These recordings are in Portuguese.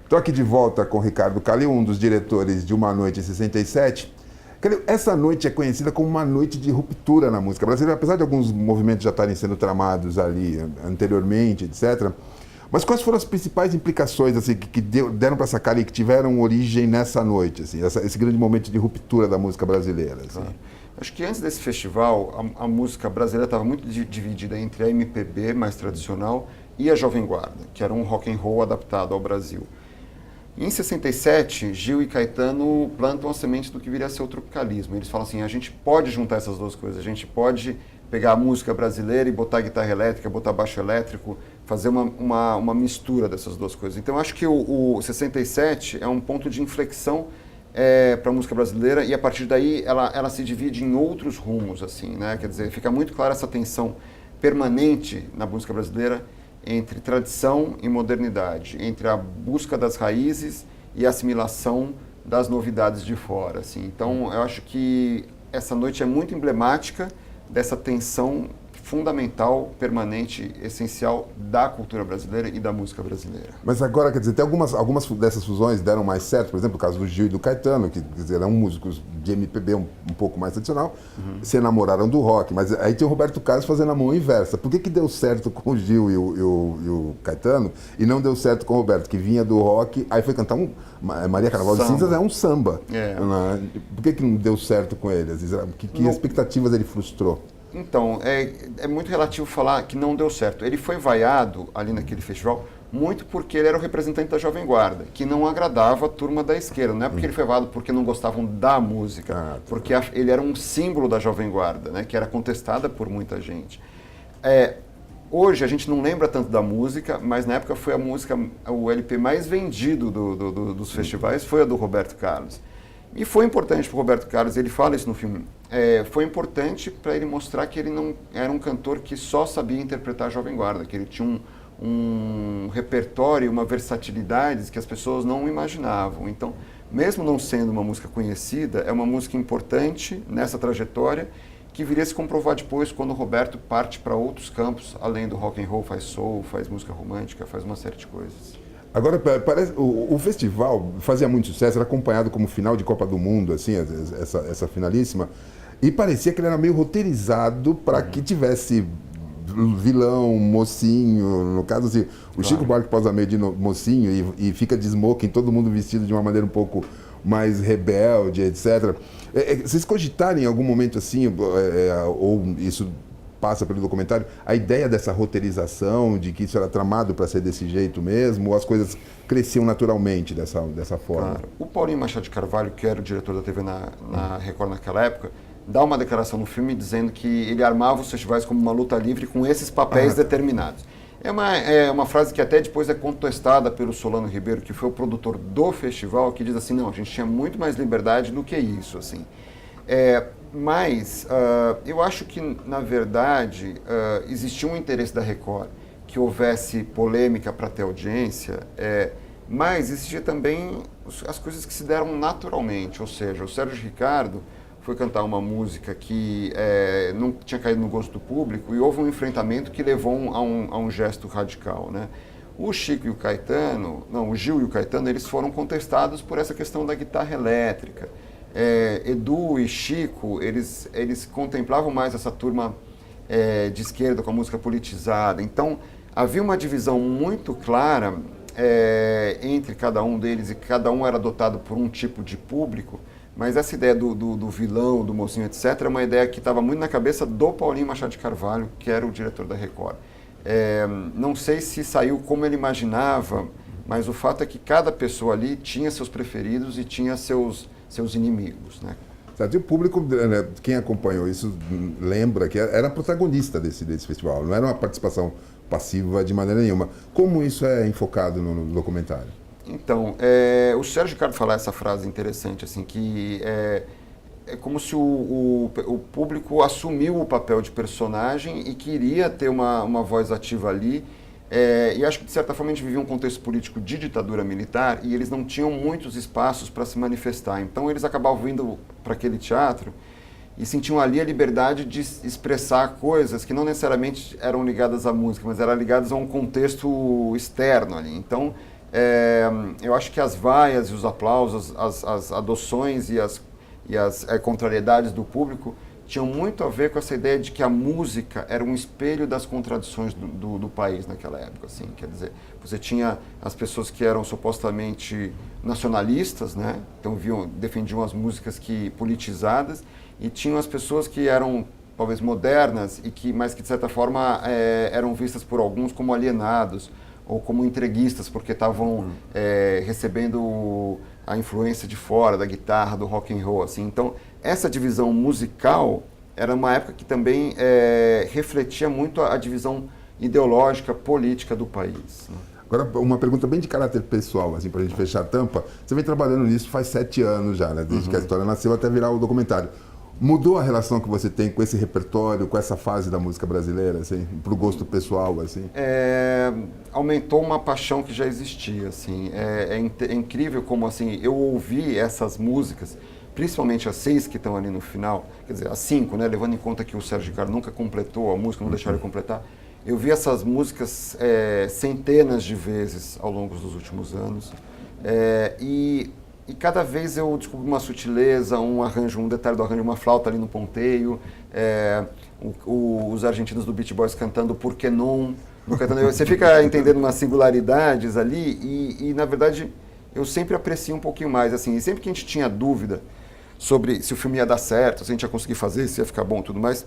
Estou aqui de volta com o Ricardo Calil, um dos diretores de Uma Noite em 67. Calil, essa noite é conhecida como uma noite de ruptura na música brasileira, apesar de alguns movimentos já estarem sendo tramados ali anteriormente, etc. Mas quais foram as principais implicações assim, que deram para sacar e que tiveram origem nessa noite, assim, esse grande momento de ruptura da música brasileira? Assim? Claro. Acho que antes desse festival, a música brasileira estava muito dividida entre a MPB mais tradicional e a Jovem Guarda, que era um rock and roll adaptado ao Brasil. Em 67, Gil e Caetano plantam a semente do que viria a ser o tropicalismo. Eles falam assim, a gente pode juntar essas duas coisas, a gente pode pegar a música brasileira e botar guitarra elétrica, botar baixo elétrico, fazer uma mistura dessas duas coisas. Então, acho que o 67 é um ponto de inflexão para a música brasileira, e a partir daí ela se divide em outros rumos, assim, né? Quer dizer, fica muito clara essa tensão permanente na música brasileira entre tradição e modernidade, entre a busca das raízes e a assimilação das novidades de fora, assim. Então, eu acho que essa noite é muito emblemática dessa tensão fundamental, permanente, essencial da cultura brasileira e da música brasileira. Mas agora, quer dizer, tem algumas dessas fusões deram mais certo, por exemplo, o caso do Gil e do Caetano, que quer dizer, eram músicos de MPB um pouco mais tradicional, se enamoraram do rock, mas aí tem o Roberto Carlos fazendo a mão inversa. Por que deu certo com o Gil e o Caetano e não deu certo com o Roberto, que vinha do rock, aí foi cantar Maria Carnaval de Cinzas é um samba. É. Né? Por que não deu certo com ele? Que expectativas ele frustrou? Então, é muito relativo falar que não deu certo. Ele foi vaiado ali naquele festival muito porque ele era o representante da Jovem Guarda, que não agradava a turma da esquerda. Não é porque ele foi vaiado porque não gostavam da música, porque ele era um símbolo da Jovem Guarda, né, que era contestada por muita gente. Hoje a gente não lembra tanto da música, mas na época foi a música, o LP mais vendido dos festivais foi a do Roberto Carlos. E foi importante para o Roberto Carlos, ele fala isso no filme, foi importante para ele mostrar que ele não era um cantor que só sabia interpretar a Jovem Guarda, que ele tinha um repertório, uma versatilidade que as pessoas não imaginavam. Então, mesmo não sendo uma música conhecida, é uma música importante nessa trajetória que viria a se comprovar depois quando o Roberto parte para outros campos, além do rock and roll, faz soul, faz música romântica, faz uma série de coisas. Agora, parece, o festival fazia muito sucesso, era acompanhado como final de Copa do Mundo, assim, essa finalíssima, e parecia que ele era meio roteirizado para que tivesse vilão, mocinho, no caso assim, o Chico Buarque posa meio de mocinho e fica de smoking, todo mundo vestido de uma maneira um pouco mais rebelde, etc. Vocês cogitarem em algum momento assim, ou isso passa pelo documentário, a ideia dessa roteirização, de que isso era tramado para ser desse jeito mesmo, ou as coisas cresciam naturalmente dessa forma? Claro. O Paulinho Machado de Carvalho, que era o diretor da TV na Record naquela época, dá uma declaração no filme dizendo que ele armava os festivais como uma luta livre com esses papéis determinados. É uma frase que até depois é contestada pelo Solano Ribeiro, que foi o produtor do festival, que diz assim, não, a gente tinha muito mais liberdade do que isso, assim. Mas eu acho que, na verdade, existia um interesse da Record que houvesse polêmica para ter audiência, mas existia também as coisas que se deram naturalmente, ou seja, o Sérgio Ricardo foi cantar uma música que não tinha caído no gosto do público e houve um enfrentamento que levou a um gesto radical, né? O Chico e o Caetano, não, o Gil e o Caetano, eles foram contestados por essa questão da guitarra elétrica. Edu e Chico, eles contemplavam mais essa turma de esquerda com a música politizada. Então, havia uma divisão muito clara entre cada um deles e cada um era dotado por um tipo de público, mas essa ideia do vilão, do mocinho, etc., é uma ideia que estava muito na cabeça do Paulinho Machado de Carvalho, que era o diretor da Record. Não sei se saiu como ele imaginava, mas o fato é que cada pessoa ali tinha seus preferidos e tinha seus inimigos, né? E o público, né, quem acompanhou isso lembra que era protagonista desse festival, não era uma participação passiva de maneira nenhuma. Como isso é enfocado no documentário? Então, o Sérgio Ricardo fala essa frase interessante, assim, que é como se o público assumiu o papel de personagem e queria ter uma voz ativa ali. E acho que, de certa forma, a gente vivia um contexto político de ditadura militar e eles não tinham muitos espaços para se manifestar. Então, eles acabavam vindo para aquele teatro e sentiam ali a liberdade de expressar coisas que não necessariamente eram ligadas à música, mas eram ligadas a um contexto externo ali. Então, eu acho que as vaias e os aplausos, as adoções e as contrariedades do público tinham muito a ver com essa ideia de que a música era um espelho das contradições do país naquela época. Assim. Quer dizer, você tinha as pessoas que eram supostamente nacionalistas, né? Então defendiam as músicas politizadas, e tinham as pessoas que eram talvez modernas, mas que de certa forma eram vistas por alguns como alienados ou como entreguistas, porque estavam recebendo a influência de fora, da guitarra, do rock and roll. Assim. Então, essa divisão musical era uma época que também refletia muito a divisão ideológica, política do país. Agora, uma pergunta bem de caráter pessoal, assim, para a gente fechar a tampa. Você vem trabalhando nisso faz 7 anos já, né? Desde que a história nasceu até virar o documentário. Mudou a relação que você tem com esse repertório, com essa fase da música brasileira, assim, pro gosto pessoal, assim? Aumentou uma paixão que já existia, assim. É incrível como, assim, eu ouvi essas músicas, principalmente as 6 que estão ali no final, quer dizer, as 5, né, levando em conta que o Sérgio Ricardo nunca completou a música, não deixaram ele completar. Eu vi essas músicas centenas de vezes ao longo dos últimos anos. E cada vez eu descubro uma sutileza, um detalhe do arranjo, uma flauta ali no ponteio, os argentinos do Beach Boys cantando Por que não? Você fica entendendo umas singularidades ali e, na verdade, eu sempre aprecio um pouquinho mais. Assim, e sempre que a gente tinha dúvida sobre se o filme ia dar certo, se a gente ia conseguir fazer, se ia ficar bom e tudo mais,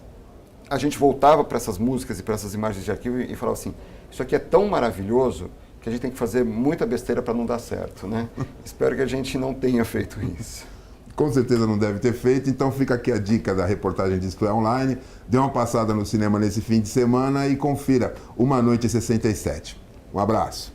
a gente voltava para essas músicas e para essas imagens de arquivo e falava assim, isso aqui é tão maravilhoso que a gente tem que fazer muita besteira para não dar certo, né? Espero que a gente não tenha feito isso. Com certeza não deve ter feito, então fica aqui a dica da reportagem de Isto é Online. Dê uma passada no cinema nesse fim de semana e confira Uma Noite em 67. Um abraço.